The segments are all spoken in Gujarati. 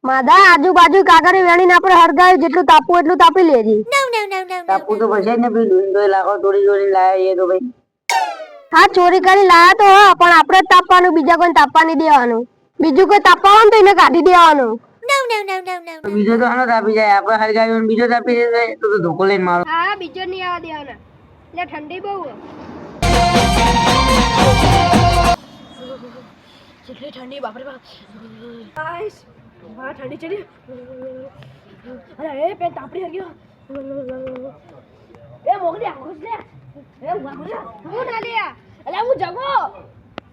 માદા આજુબાજુ કાગળ વેણીને આપણે હરગાયું જેટલું તાપવું એટલું તાપી લેજી. તાપવું તો પછી ને પેલી ડુંડો લાખો ચોરી લાયા એ તો ભાઈ. હા ચોરી કરી લાયા તો હા પણ આપણે જ તાપવાનું બીજા કોઈ તાપવા નહીં દેવાનું. બીજું કોઈ તાપવા હોય તો એને કાઢી દેવાનું. બીજો તો હાલો તાપી જાય આપણે હરગાયું બીજો તાપી જાય તો ધોકો લઈને મારો. હા બીજો નહીં આવવા દેવાના. એટલે ઠંડી બહુ કેટલી ઠંડી બાપરે બાપ. આઈસ વાહ ઠંડી ચડી. અરે એ પેન તાપડી હરગ્યો. એ મોગલી આખું લે. એ મોગલી હું ના લે. અલે હું જગો.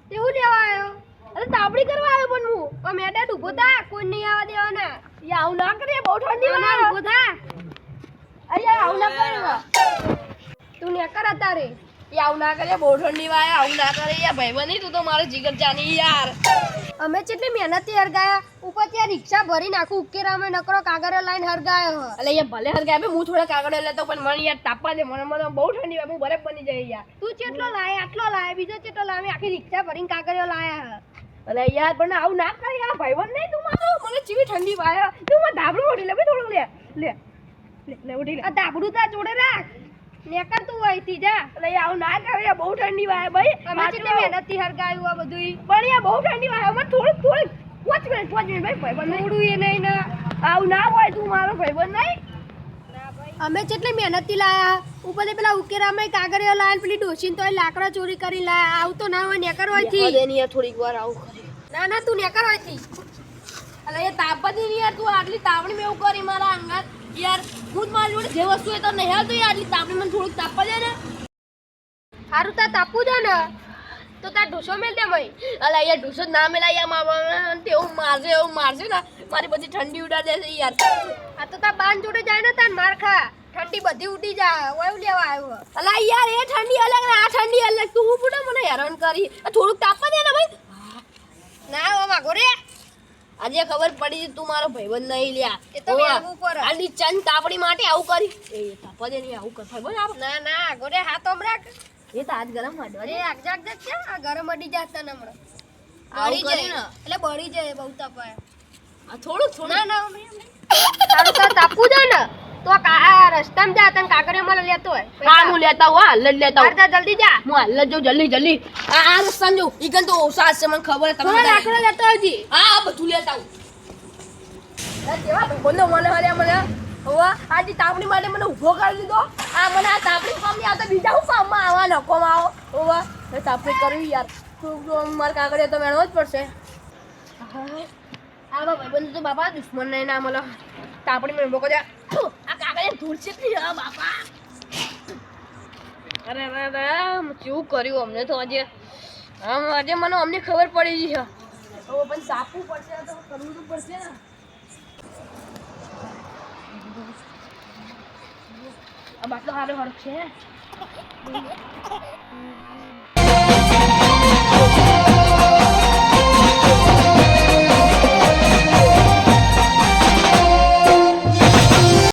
તે હું લેવા આવ્યો. અરે તાપડી કરવા આવ્યો પણ હું મેડા ઉભો થા કોઈ નહીં આવવા દેવાના. યા આવું ના કરે બહુ ઠંડી વાળા ઉભો થા. અરે આવું ના કરે. તું ને કર તારે. યા આવું ના કરે બહુ ઠંડી વાળા આવું ના કરે યા ભાઈબંધી તું તો મારો જીગર જાની યાર. અમે કેટલી મહેનતથી હરગાયા ઉપર ત્યાં રિક્ષા ભરી નાખું ઉકેરામાં નકરો કાગળ લાઈન હરગાયો. અલે યાર ભલે હરગાય હું થોડા કાગળ લેતો પણ મને યાર તાપવા દે મને બહુ ઠંડી વાય હું બરફ બની જાય યાર. તું કેટલો લાય આટલો લાય બીજો કેટલો લાવે આખી રિક્ષા ભરીને કાગળિયો લાયા. અલે યાર પણ આવું ના કર યાર ભાઈબંધ નહીં તું મારો મને ચીવી ઠંડી વાય તું મને ધાબળું ઓઢી લે ભાઈ થોડું લે ઉઠી લે. આ ધાબડું તા જોડે રાખ નેકર તું અહીંથી જા. અલે આવું ના કર યાર બહુ ઠંડી વાય ભાઈ. અમે કેટલી મહેનતથી હરગાયું આ બધું. પણ યાર બહુ ઠંડી વાય મને થોડું 5 મિનિટ ભાઈ ભાઈબંધ થોડું એ નહીં ને આવું ના હોય તું મારો ભાઈબંધ નહીં. અમે કેટલી મહેનતથી લાયા ઉપરથી પેલા ઉકેરામાં કાગળિયો લાયા પેલી ડોશીને તોય લાકડા ચોરી કરી લાયા. આવું તો ના હોય નેકર હોયથી. યાર થોડીક વાર આવું કરે. ના તું નેકર હોયથી. અલે યાર તાપતી નહીં યાર તું આટલી તાપણી મેં એવું કરી મારા અંગાત યાર હું જ મારી જોડે જે વસ્તુ હોય તો નહીં હાલ તો યાર આટલી તાપણી મને થોડુંક તાપવા દે ને. સારું તા તાપવું દે ને તો તાર ઢોસો મેલ દે મય. અલે યાર ઢૂસો જ ના મેલા યાર મારા એવું મારશે ને મારી પછી ઠંડી ઉડા દેશે યાર. આ તો તાર બાન જોડે જાય ને તાર માર ખા ઠંડી બધી ઉડી જાય ઓય લેવા આવ્યો. અલા યાર એ ઠંડી અલગ ને આ ઠંડી અલગ તું હું પૂછે મને હેરાન કરી થોડુંક તાપવા દે ને ભાઈ. ના ઓ માગો રે આજે ખબર પડી તું મારો ભાઈબંધ નહીં લ્યા. એ તો મેળવું પડે. આલી ચંદ તાપડી માટે આવું કરી એ તાપવા દે નહીં આવું કર ભાઈબંધ આપ. ના ગોરે હાથ ઓમરાક એ તો આજ ગરમ વાડવા અરે આગજાક જક છે આ ગરમ અડી જાત તને હમણાં આવું બળી કરી જાય ને એટલે બળી જાય બહુ તપાય. આ થોડું ના તારું તાર તાપવું દે ને તો આ રસ્તામાં જા તને કાગળિયો મળે લેતો હોય. હા હું લેતા હું હાલ જ લેતા હું. જા જલ્દી જા. હું હાલ જ જાઉં જલ્દી આ રસ્તા જો ઈગન તો ઓસા છે મને ખબર થોડા લાકડા લેતો આવજી. હા બધું લેતા હું. કેવા બોલો મને હર્યા મને હવે આજે તાપણી માટે મને ઊભો કરી દીધો. આ મને આ તાપણી કામ નહીં આવતા બીજા હું કામમાં આવા નકોમાં આવો હવે તાપણી કરવી યાર તું મારા કાગળે તો મેળવો જ પડશે. આ ભાઈબંધ તો બાપા દુશ્મન નહીં ના મળે તાપણી મને મોકો દે. આ કાગળે ધૂળ છે બાપા. અરે કેવું કર્યું અમને તો આજે આજે મને અમને ખબર પડી ગઈ છે હવે પણ સાપવું પડશે તો કરવું તો પડશે ને. આ બાટલો હારો છે